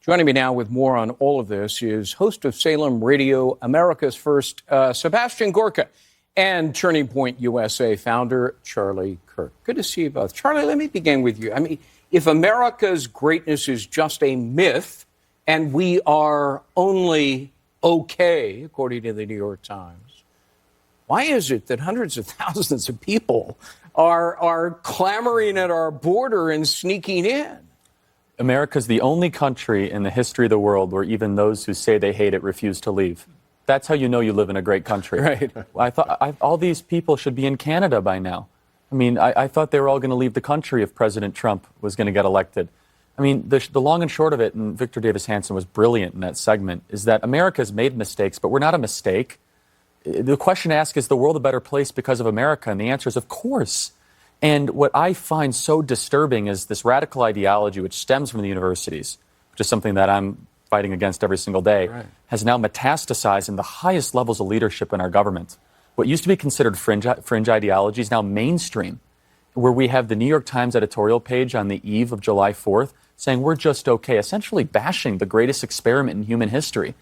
Joining me now with more on all of this is host of Salem Radio, America's First, Sebastian Gorka, and Turning Point USA founder, Charlie Kirk. Good to see you both. Charlie, let me begin with you. I mean, if America's greatness is just a myth and we are only okay, according to the New York Times, why is it that hundreds of thousands of people are clamoring at our border and sneaking in? America's the only country in the history of the world where even those who say they hate it refuse to leave. That's how you know you live in a great country. Right. I thought all these people should be in Canada by now. I mean, I thought they were all going to leave the country if President Trump was going to get elected. I mean, the long and short of it, and Victor Davis Hanson was brilliant in that segment, is that America's made mistakes, but we're not a mistake. The question asked, is the world a better place because of America? And the answer is, of course. And what I find so disturbing is this radical ideology, which stems from the universities, which is something that I'm fighting against every single day, right, has now metastasized in the highest levels of leadership in our government. What used to be considered fringe ideology is now mainstream, where we have the New York Times editorial page on the eve of July 4th saying we're just okay, essentially bashing the greatest experiment in human history.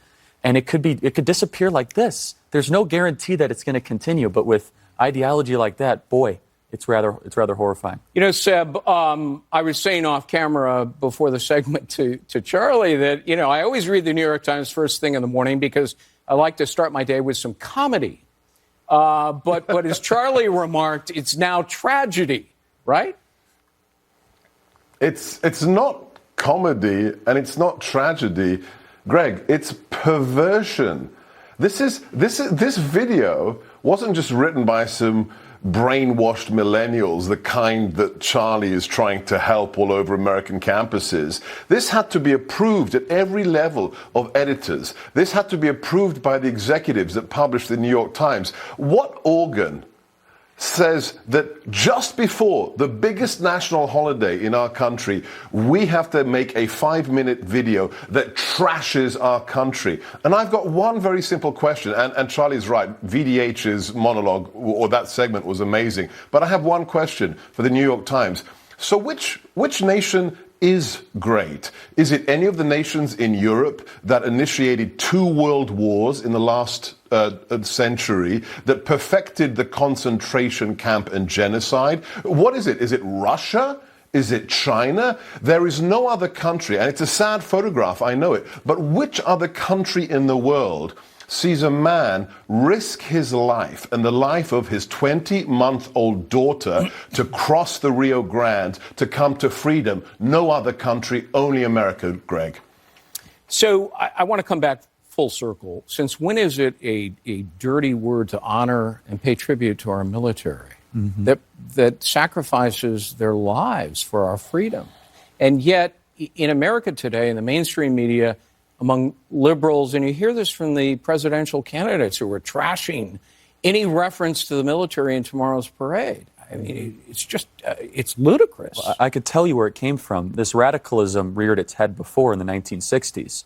And it could disappear like this. There's no guarantee that it's going to continue, but with ideology like that, boy, it's rather horrifying. You know, Seb, I was saying off camera before the segment to Charlie that, you know, I always read the New York Times first thing in the morning because I like to start my day with some comedy. But as Charlie remarked, it's now tragedy, right? It's not comedy and it's not tragedy, Greg. It's perversion. This video wasn't just written by some brainwashed millennials, the kind that Charlie is trying to help all over American campuses. This had to be approved at every level of editors. This had to be approved by the executives that published the New York Times. What organ says that just before the biggest national holiday in our country, we have to make a 5-minute video that trashes our country? And I've got one very simple question, and Charlie's right, VDH's monologue, or that segment, was amazing. But I have one question for the New York Times. So which nation is great? Is it any of the nations in Europe that initiated 2 world wars in the last century, that perfected the concentration camp and genocide? What is it? Is it Russia? Is it China? There is no other country, and it's a sad photograph, I know it, but which other country in the world sees a man risk his life and the life of his 20-month-old daughter to cross the Rio Grande to come to freedom? No other country, only America, Greg. So I want to come back full circle. Since when is it a dirty word to honor and pay tribute to our military that sacrifices their lives for our freedom? And yet, in America today, in the mainstream media, among liberals, and you hear this from the presidential candidates who are trashing any reference to the military in tomorrow's parade. I mean, it's just, it's ludicrous. Well, I could tell you where it came from. This radicalism reared its head before in the 1960s.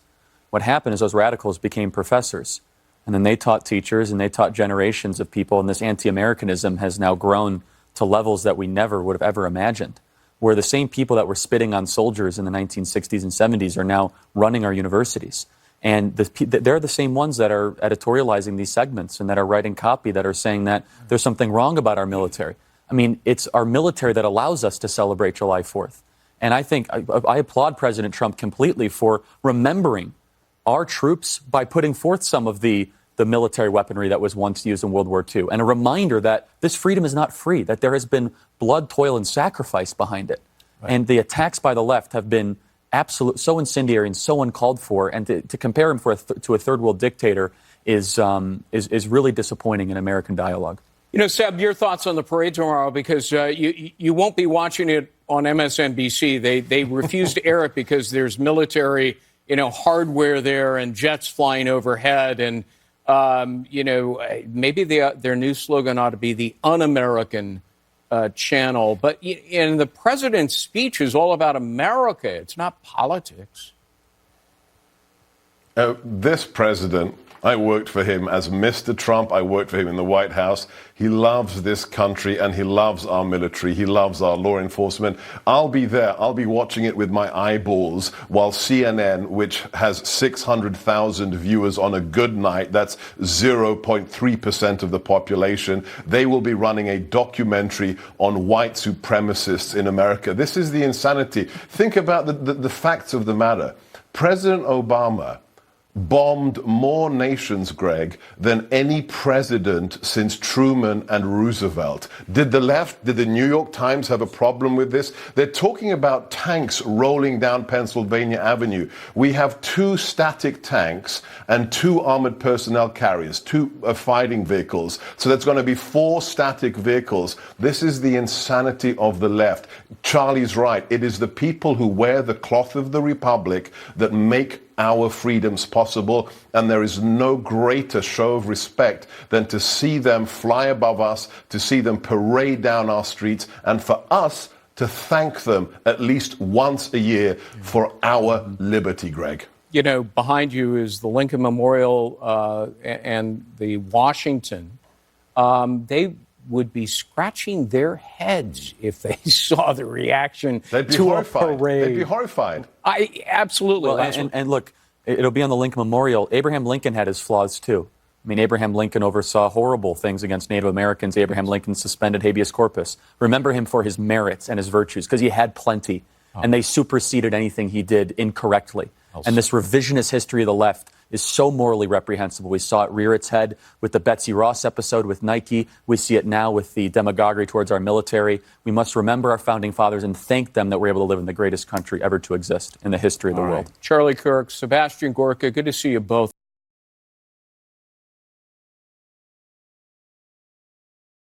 What happened is those radicals became professors, and then they taught teachers, and they taught generations of people, and this anti-Americanism has now grown to levels that we never would have ever imagined, where the same people that were spitting on soldiers in the 1960s and 70s are now running our universities. And they're the same ones that are editorializing these segments and that are writing copy that are saying that there's something wrong about our military. I mean, it's our military that allows us to celebrate July 4th. And I think I applaud President Trump completely for remembering our troops by putting forth some of the military weaponry that was once used in World War II, and a reminder that this freedom is not free, that there has been blood, toil, and sacrifice behind it. Right. And the attacks by the left have been so incendiary and so uncalled for, and to compare him to a third world dictator is really disappointing in American dialogue. You know, Seb, your thoughts on the parade tomorrow, because you won't be watching it on MSNBC. They refuse to air it because there's military hardware there and jets flying overhead. And, maybe their new slogan ought to be the Un-American channel. But the president's speech is all about America. It's not politics. This president, I worked for him as Mr. Trump. I worked for him in the White House. He loves this country and he loves our military. He loves our law enforcement. I'll be there. I'll be watching it with my eyeballs while CNN, which has 600,000 viewers on a good night, that's 0.3% of the population, they will be running a documentary on white supremacists in America. This is the insanity. Think about the facts of the matter. President Obama bombed more nations, Greg, than any president since Truman and Roosevelt. Did the left, did the New York Times have a problem with this? They're talking about tanks rolling down Pennsylvania Avenue. We have 2 static tanks and 2 armored personnel carriers, 2 fighting vehicles. So that's going to be 4 static vehicles. This is the insanity of the left. Charlie's right. It is the people who wear the cloth of the Republic that make our freedoms possible, and there is no greater show of respect than to see them fly above us, to see them parade down our streets, and for us to thank them at least once a year for our liberty, Greg. You know, behind you is the Lincoln Memorial and the Washington. They would be scratching their heads if they saw the reaction to a parade. They'd be horrified. Absolutely. Well, and look, it'll be on the Lincoln Memorial. Abraham Lincoln had his flaws, too. I mean, Abraham Lincoln oversaw horrible things against Native Americans. Abraham Lincoln suspended habeas corpus. Remember him for his merits and his virtues, because he had plenty. And they superseded anything he did incorrectly. And this revisionist history of the left is so morally reprehensible. We saw it rear its head with the Betsy Ross episode with Nike. We see it now with the demagoguery towards our military. We must remember our founding fathers and thank them that we're able to live in the greatest country ever to exist in the history of the world. Charlie Kirk, Sebastian Gorka, good to see you both.